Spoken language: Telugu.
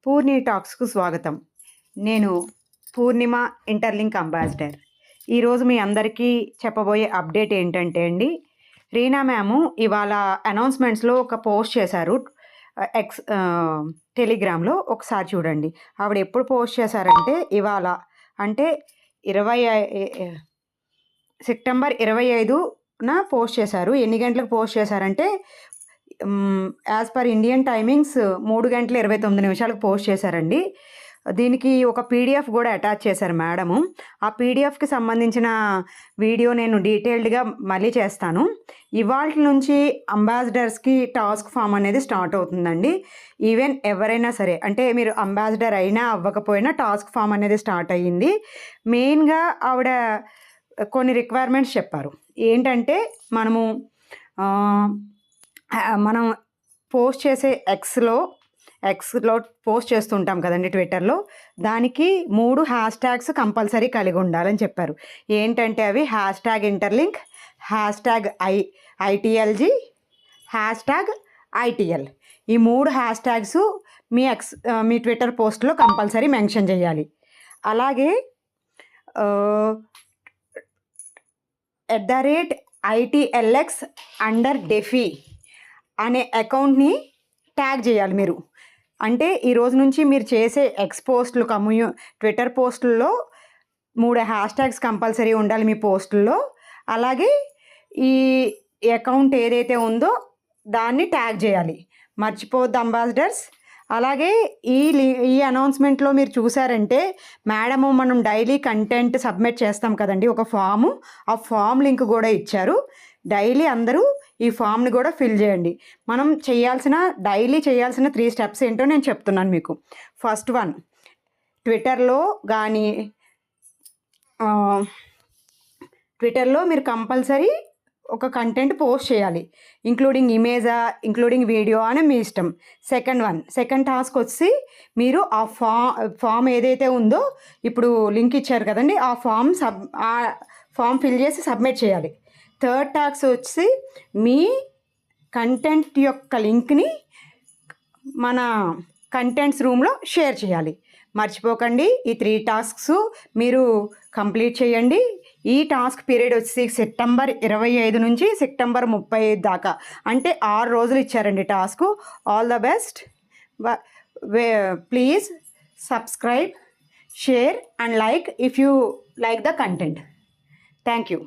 పూర్ణి టాక్స్కు స్వాగతం. నేను పూర్ణిమ ఇంటర్లింక్ అంబాసిడర్. ఈరోజు మీ అందరికీ చెప్పబోయే అప్డేట్ ఏంటంటే అండి, రీనా మ్యాము ఇవాళ అనౌన్స్మెంట్స్లో ఒక పోస్ట్ చేశారు. టెలిగ్రామ్లో ఒకసారి చూడండి. ఆవిడ ఎప్పుడు పోస్ట్ చేశారంటే ఇవాళ, అంటే 25 సెప్టెంబర్ పోస్ట్ చేశారు. ఎన్ని గంటలకు పోస్ట్ చేశారంటే as per Indian timings 3:29 post చేశారండి. దీనికి ఒక పీడిఎఫ్ కూడా అటాచ్ చేశారు మేడము. ఆ పీడిఎఫ్కి సంబంధించిన వీడియో నేను డీటెయిల్డ్గా మళ్ళీ చేస్తాను. ఇవాళ నుంచి అంబాసిడర్స్కి టాస్క్ ఫామ్ అనేది స్టార్ట్ అవుతుందండి. ఈవెన్ ఎవరైనా సరే, అంటే మీరు అంబాసిడర్ అయినా అవ్వకపోయినా టాస్క్ ఫామ్ అనేది స్టార్ట్ అయ్యింది. మెయిన్గా ఆవిడ కొన్ని రిక్వైర్మెంట్స్ చెప్పారు. ఏంటంటే మనం పోస్ట్ చేసే ఎక్స్లో పోస్ట్ చేస్తుంటాం కదండి, ట్విట్టర్లో. దానికి 3 హ్యాష్ ట్యాగ్స్ కంపల్సరీ కలిగి ఉండాలని చెప్పారు. ఏంటంటే అవి #ఇంటర్లింక్, #ITLG, #ITL. ఈ 3 హ్యాష్ ట్యాగ్స్ మీ ట్విట్టర్ పోస్ట్లో కంపల్సరీ మెన్షన్ చేయాలి. అలాగే @ITLX_DEFI అనే అకౌంట్ని ట్యాగ్ చేయాలి మీరు. అంటే ఈరోజు నుంచి మీరు చేసే పోస్టులు, ట్విట్టర్ పోస్టుల్లో 3 హ్యాష్ ట్యాగ్స్ కంపల్సరీ ఉండాలి మీ పోస్టుల్లో. అలాగే ఈ అకౌంట్ ఏదైతే ఉందో దాన్ని ట్యాగ్ చేయాలి. మర్చిపోవద్దు అంబాసిడర్స్. అలాగే ఈ అనౌన్స్మెంట్లో మీరు చూసారంటే, మేడము మనం డైలీ కంటెంట్ సబ్మిట్ చేస్తాం కదండి, ఒక ఫాము. ఆ ఫామ్ లింక్ కూడా ఇచ్చారు. డైలీ అందరూ ఈ ఫామ్ని కూడా ఫిల్ చేయండి. మనం డైలీ చేయాల్సిన 3 స్టెప్స్ ఏంటో నేను చెప్తున్నాను మీకు. ఫస్ట్ వన్, ట్విట్టర్లో మీరు కంపల్సరీ ఒక కంటెంట్ పోస్ట్ చేయాలి. ఇంక్లూడింగ్ ఇమేజా, ఇంక్లూడింగ్ వీడియో అని మీ ఇష్టం. సెకండ్ టాస్క్ వచ్చి మీరు ఆ ఫామ్ ఏదైతే ఉందో, ఇప్పుడు లింక్ ఇచ్చారు కదండి, ఆ ఫామ్ ఫిల్ చేసి సబ్మిట్ చేయాలి. థర్డ్ టాస్క్ వచ్చి మీ కంటెంట్ యొక్క లింక్ని మన కంటెంట్స్ రూమ్లో షేర్ చేయాలి. మర్చిపోకండి, ఈ 3 టాస్క్స్ మీరు కంప్లీట్ చేయండి. ఈ టాస్క్ పీరియడ్ వచ్చి సెప్టెంబర్ 25 నుంచి సెప్టెంబర్ 35 దాకా, అంటే 6 రోజులు ఇచ్చారండి task. All the best. Please subscribe, share and like if you like the content. Thank you.